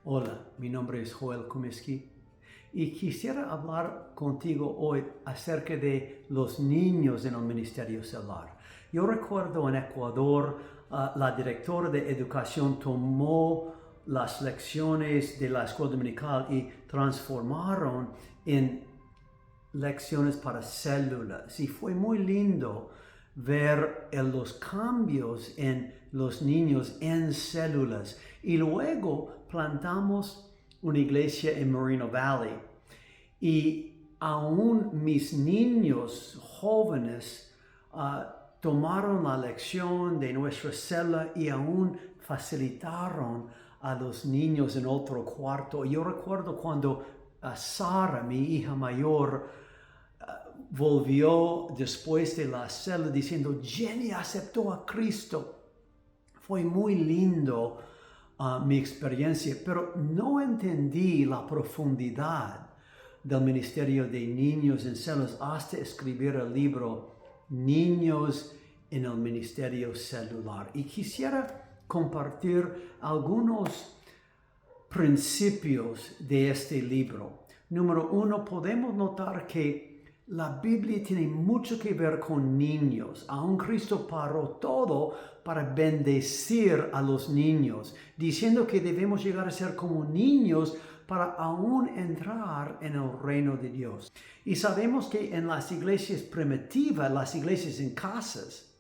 Hola, mi nombre es Joel Comiskey y quisiera hablar contigo hoy acerca de los niños en el Ministerio Celular. Yo recuerdo en Ecuador, la directora de educación tomó las lecciones de la escuela dominical y transformaron en lecciones para células. Y fue muy lindo ver los cambios en los niños en células. Y luego plantamos una iglesia en Moreno Valley. Y aún mis niños jóvenes tomaron la lección de nuestra célula y aún facilitaron a los niños en otro cuarto. Yo recuerdo cuando Sara, mi hija mayor, volvió después de la célula diciendo, Jenny aceptó a Cristo. Fue muy lindo mi experiencia, pero no entendí la profundidad del ministerio de niños en células hasta escribir el libro Niños en el Ministerio Celular. Y quisiera compartir algunos principios de este libro. Número uno, podemos notar que la Biblia tiene mucho que ver con niños. Aún Cristo paró todo para bendecir a los niños, diciendo que debemos llegar a ser como niños para aún entrar en el reino de Dios. Y sabemos que en las iglesias primitivas, las iglesias en casas,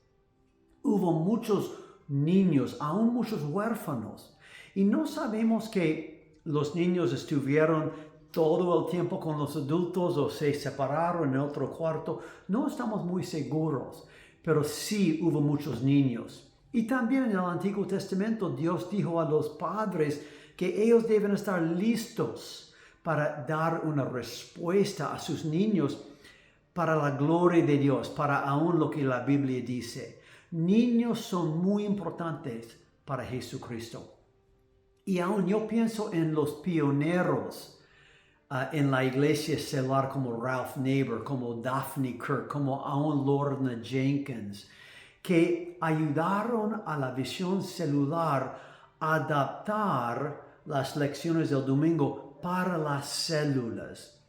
hubo muchos niños, aún muchos huérfanos. Y no sabemos que los niños estuvieron todo el tiempo con los adultos o se separaron en otro cuarto. No estamos muy seguros, pero sí hubo muchos niños. Y también en el Antiguo Testamento Dios dijo a los padres que ellos deben estar listos para dar una respuesta a sus niños para la gloria de Dios, para aún lo que la Biblia dice. Niños son muy importantes para Jesucristo. Y aún yo pienso en los pioneros en la iglesia celular como Ralph Neighbor, como Daphne Kirk, como aún Lorna Jenkins, que ayudaron a la visión celular a adaptar las lecciones del domingo para las células.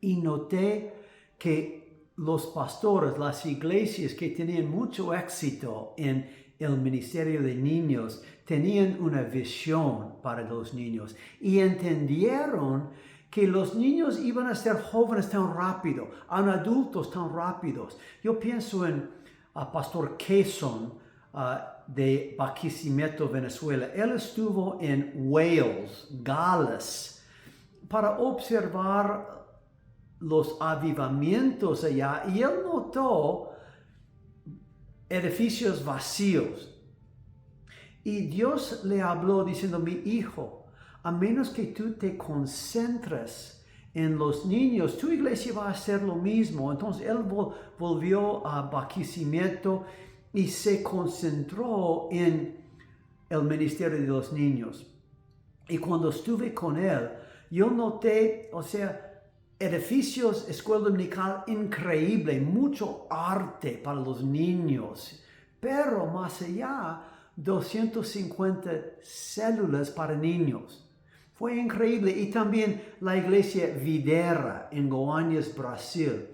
Y noté que los pastores, las iglesias que tenían mucho éxito en el ministerio de niños, tenían una visión para los niños y entendieron que los niños iban a ser jóvenes tan rápido, adultos tan rápidos. Yo pienso en Pastor Quezon de Barquisimeto, Venezuela. Él estuvo en Wales, Gales, para observar los avivamientos allá y él notó edificios vacíos. Y Dios le habló diciendo, mi hijo, a menos que tú te concentres en los niños, tu iglesia va a hacer lo mismo. Entonces él volvió a Barquisimeto y se concentró en el ministerio de los niños. Y cuando estuve con él, yo noté, edificios, escuela dominical increíble, mucho arte para los niños, pero más allá, 250 células para niños. Fue increíble. Y también la iglesia Videra en Goiânia, Brasil.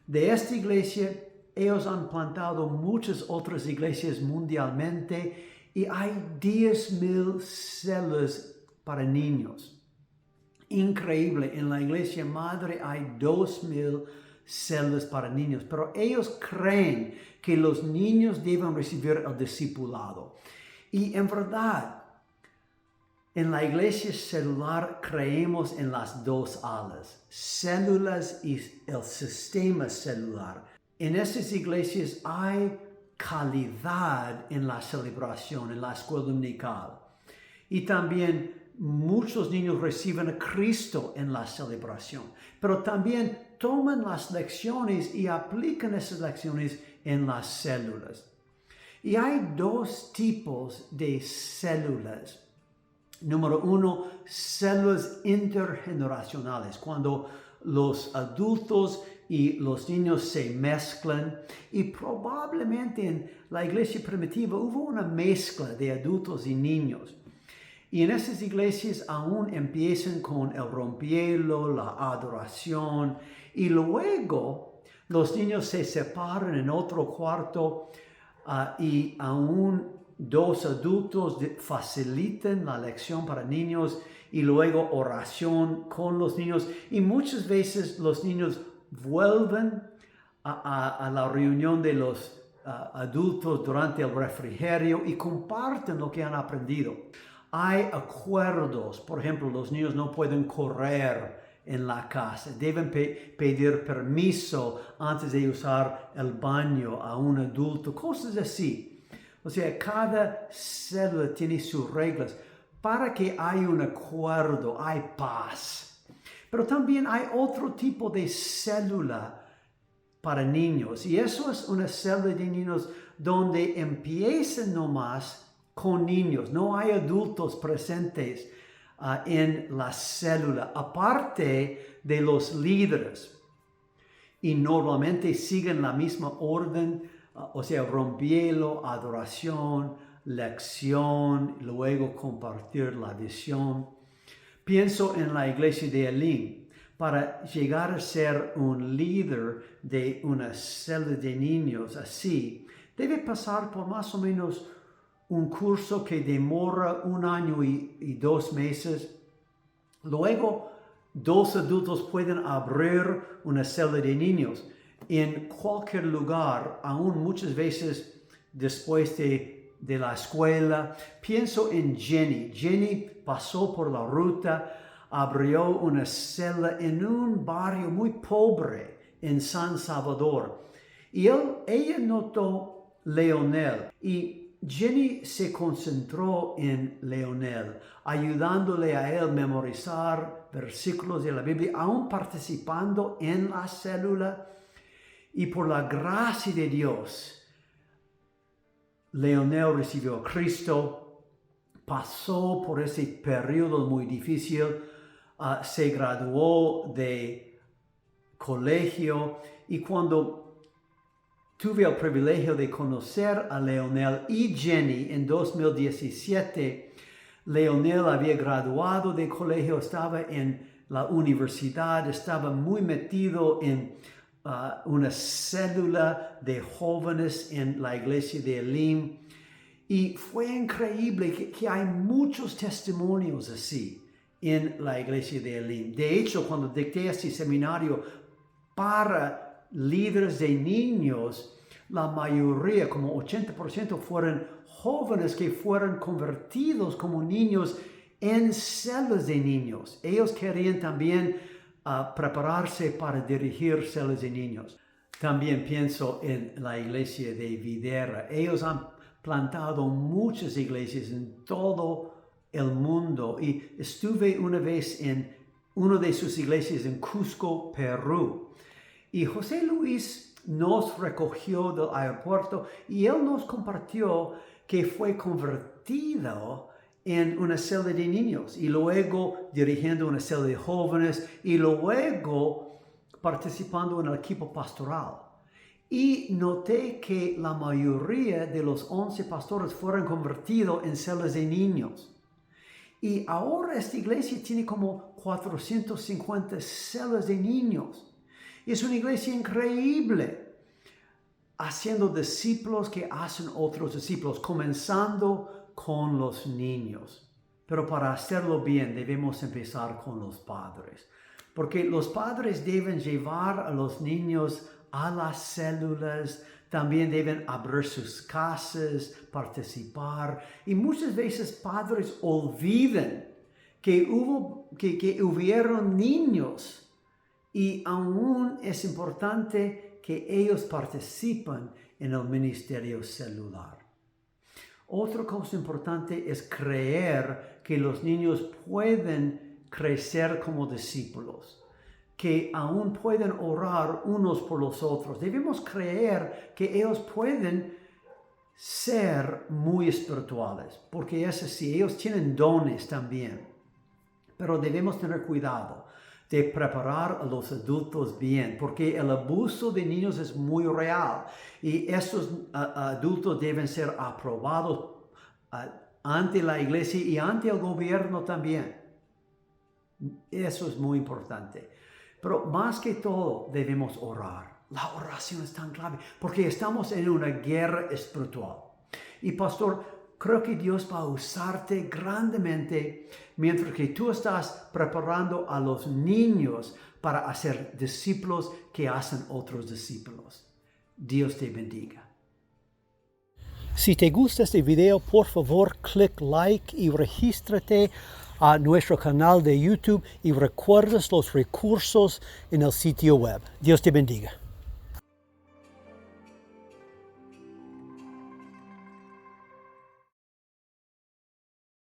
De esta iglesia, ellos han plantado muchas otras iglesias mundialmente y hay 10,000 células para niños. Increíble. En la iglesia madre hay 2,000 células para niños, pero ellos creen que los niños deben recibir el discipulado. Y en verdad, en la iglesia celular creemos en las dos alas, células y el sistema celular. En estas iglesias hay calidad en la celebración, en la escuela dominical. Y también muchos niños reciben a Cristo en la celebración, pero también toman las lecciones y aplican esas lecciones en las células. Y hay dos tipos de células. Número uno, células intergeneracionales, cuando los adultos y los niños se mezclan, y probablemente en la iglesia primitiva hubo una mezcla de adultos y niños. Y en esas iglesias aún empiezan con el rompielo, la adoración, y luego los niños se separan en otro cuarto y aún dos adultos facilitan la lección para niños y luego oración con los niños. Y muchas veces los niños vuelven a la reunión de los adultos durante el refrigerio y comparten lo que han aprendido. Hay acuerdos, por ejemplo, los niños no pueden correr en la casa, deben pedir permiso antes de usar el baño a un adulto, cosas así. O sea, cada célula tiene sus reglas para que haya un acuerdo, hay paz. Pero también hay otro tipo de célula para niños, y eso es una célula de niños donde empiezan nomás con niños, no hay adultos presentes en la célula, aparte de los líderes. Y normalmente siguen la misma orden, o sea, rompielo, adoración, lección, luego compartir la visión. Pienso en la iglesia de Elim. Para llegar a ser un líder de una célula de niños así, debe pasar por más o menos un curso que demora 1 año y 2 meses. Luego, 2 adultos pueden abrir una célula de niños en cualquier lugar, aún muchas veces después de la escuela. Pienso en Jenny. Jenny pasó por la ruta, abrió una célula en un barrio muy pobre en San Salvador. Y ella notó Leonel y Jenny se concentró en Leonel, ayudándole a él a memorizar versículos de la Biblia, aún participando en la célula. Y por la gracia de Dios, Leonel recibió a Cristo, pasó por ese periodo muy difícil, se graduó de colegio, y cuando tuve el privilegio de conocer a Leonel y Jenny en 2017, Leonel había graduado de colegio, estaba en la universidad, estaba muy metido en una célula de jóvenes en la iglesia de Elim. Y fue increíble que hay muchos testimonios así en la iglesia de Elim. De hecho, cuando dicté este seminario para líderes de niños, la mayoría, como 80%, fueron jóvenes que fueron convertidos como niños en células de niños. Ellos querían también prepararse para dirigir células de niños. También pienso en la iglesia de Videra. Ellos han plantado muchas iglesias en todo el mundo, y estuve una vez en una de sus iglesias en Cusco, Perú. Y José Luis nos recogió del aeropuerto y él nos compartió que fue convertido en una célula de niños y luego dirigiendo una célula de jóvenes y luego participando en el equipo pastoral. Y noté que la mayoría de los 11 pastores fueron convertidos en células de niños. Y ahora esta iglesia tiene como 450 células de niños. Es una iglesia increíble, haciendo discípulos que hacen otros discípulos, comenzando con los niños. Pero para hacerlo bien debemos empezar con los padres, porque los padres deben llevar a los niños a las células, también deben abrir sus casas, participar, y muchas veces padres olvidan que hubieron niños. Y aún es importante que ellos participen en el ministerio celular. Otra cosa importante es creer que los niños pueden crecer como discípulos, que aún pueden orar unos por los otros. Debemos creer que ellos pueden ser muy espirituales, porque es así, ellos tienen dones también. Pero debemos tener cuidado de preparar a los adultos bien, porque el abuso de niños es muy real y estos adultos deben ser aprobados ante la iglesia y ante el gobierno también. Eso es muy importante. Pero más que todo debemos orar. La oración es tan clave porque estamos en una guerra espiritual. Y pastor, creo que Dios va a usarte grandemente mientras que tú estás preparando a los niños para hacer discípulos que hacen otros discípulos. Dios te bendiga. Si te gusta este video, por favor, clic like y regístrate a nuestro canal de YouTube y recuerdes los recursos en el sitio web. Dios te bendiga.